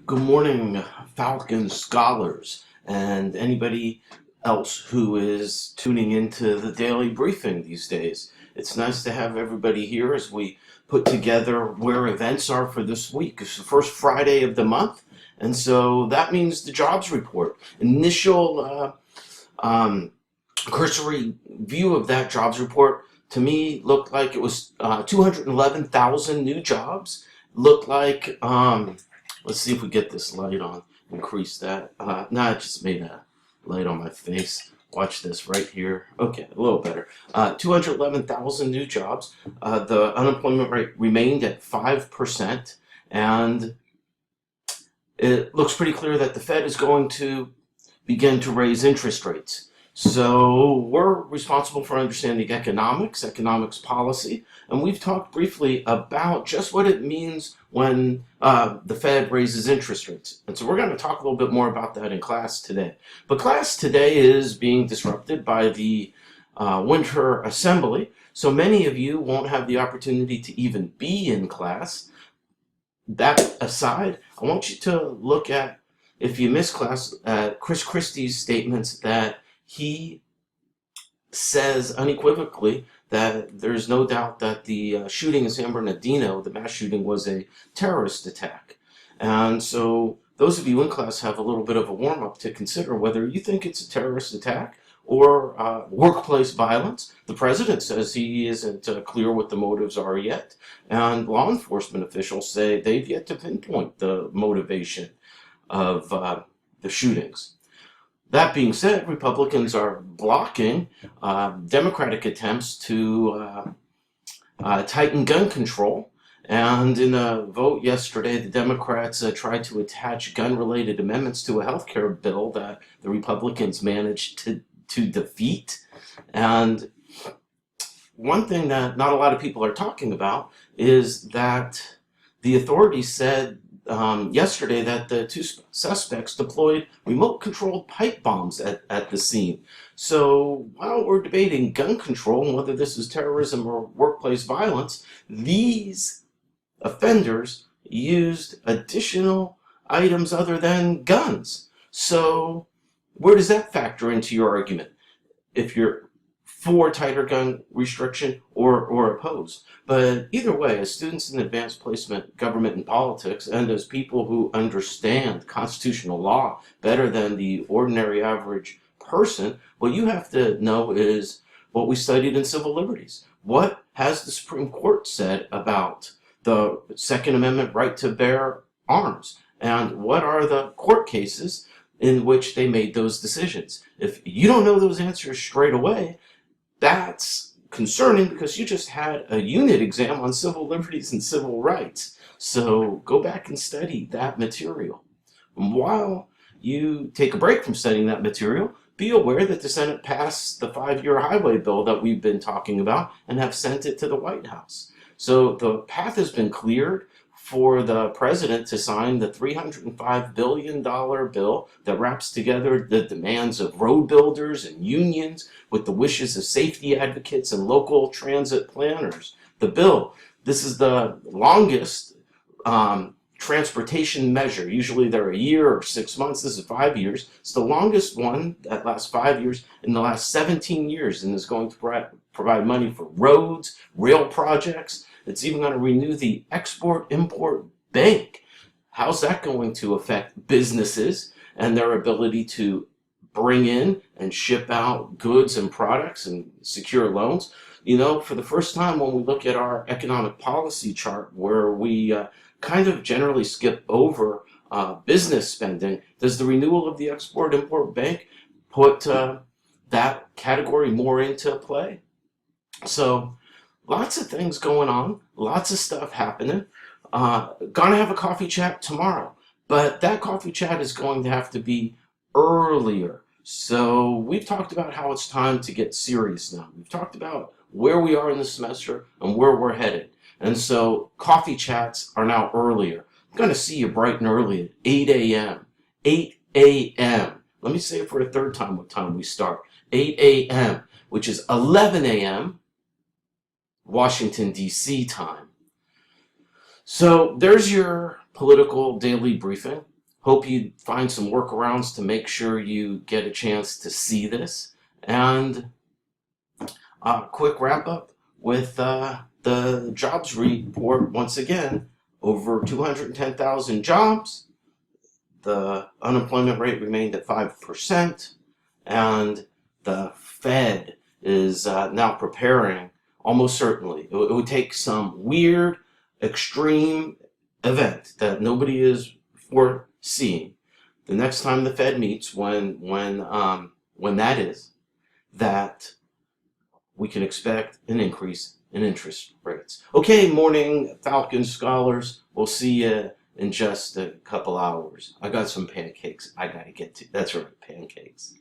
Good morning, Falcon scholars, and anybody else who is tuning into the daily briefing these days. It's nice to have everybody here as we put together where events are for this week. It's the first Friday of the month, and so that means the jobs report. Initial cursory view of that jobs report to me looked like it was 211,000 new jobs. Looked like let's see if we get this light on. Increase that. Nah, it just made a light on my face. Watch this right here. Okay, a little better. 211,000 new jobs. The unemployment rate remained at 5%, and it looks pretty clear that the Fed is going to begin to raise interest rates. So we're responsible for understanding economics policy, and we've talked briefly about just what it means when the Fed raises interest rates. And so we're going to talk a little bit more about that in class today. But class today is being disrupted by the winter assembly, so many of you won't have the opportunity to even be in class. That aside, I want you to look at, if you missed class, Chris Christie's statements that he says unequivocally that there's no doubt that the shooting in San Bernardino, the mass shooting, was a terrorist attack. And so those of you in class have a little bit of a warm-up to consider whether you think it's a terrorist attack or workplace violence. The president says he isn't clear what the motives are yet, and law enforcement officials say they've yet to pinpoint the motivation of the shootings. That being said, Republicans are blocking Democratic attempts to tighten gun control. And in a vote yesterday, the Democrats tried to attach gun-related amendments to a health care bill that the Republicans managed to defeat. And one thing that not a lot of people are talking about is that the authorities said yesterday that the two suspects deployed remote-controlled pipe bombs at the scene. So while we're debating gun control and whether this is terrorism or workplace violence, these offenders used additional items other than guns. So where does that factor into your argument? If you're for tighter gun restriction or opposed. But either way, as students in advanced placement government and politics, and as people who understand constitutional law better than the ordinary average person, what you have to know is what we studied in civil liberties. What has the Supreme Court said about the Second Amendment right to bear arms? And what are the court cases in which they made those decisions? If you don't know those answers straight away, that's concerning because you just had a unit exam on civil liberties and civil rights. So go back and study that material. And while you take a break from studying that material, be aware that the Senate passed the 5-year highway bill that we've been talking about and have sent it to the White House. So the path has been cleared for the president to sign the $305 billion bill that wraps together the demands of road builders and unions with the wishes of safety advocates and local transit planners. The bill, this is the longest transportation measure. Usually they're a year or 6 months. This is 5 years. It's the longest one that lasts 5 years in the last 17 years and is going to provide money for roads, rail projects. It's even going to renew the Export-Import Bank. How's that going to affect businesses and their ability to bring in and ship out goods and products and secure loans? You know, for the first time when we look at our economic policy chart where we kind of generally skip over business spending, does the renewal of the Export-Import Bank put that category more into play? So lots of things going on, lots of stuff happening. Gonna have a coffee chat tomorrow, but that coffee chat is going to have to be earlier. So we've talked about how it's time to get serious now. We've talked about where we are in the semester and where we're headed. And so coffee chats are now earlier. I'm gonna see you bright and early at 8 a.m. 8 a.m. Let me say it for a third time what time we start. 8 a.m., which is 11 a.m. Washington, D.C. time. So there's your political daily briefing. Hope you find some workarounds to make sure you get a chance to see this. And a quick wrap up with the jobs report once again. Over 210,000 jobs. The unemployment rate remained at 5%, and the Fed is now preparing, almost certainly. It would take some weird, extreme event that nobody is foreseeing. The next time the Fed meets, when that is, that we can expect an increase in interest rates. Okay, morning Falcon scholars. We'll see you in just a couple hours. I got some pancakes I gotta get to. That's right, pancakes.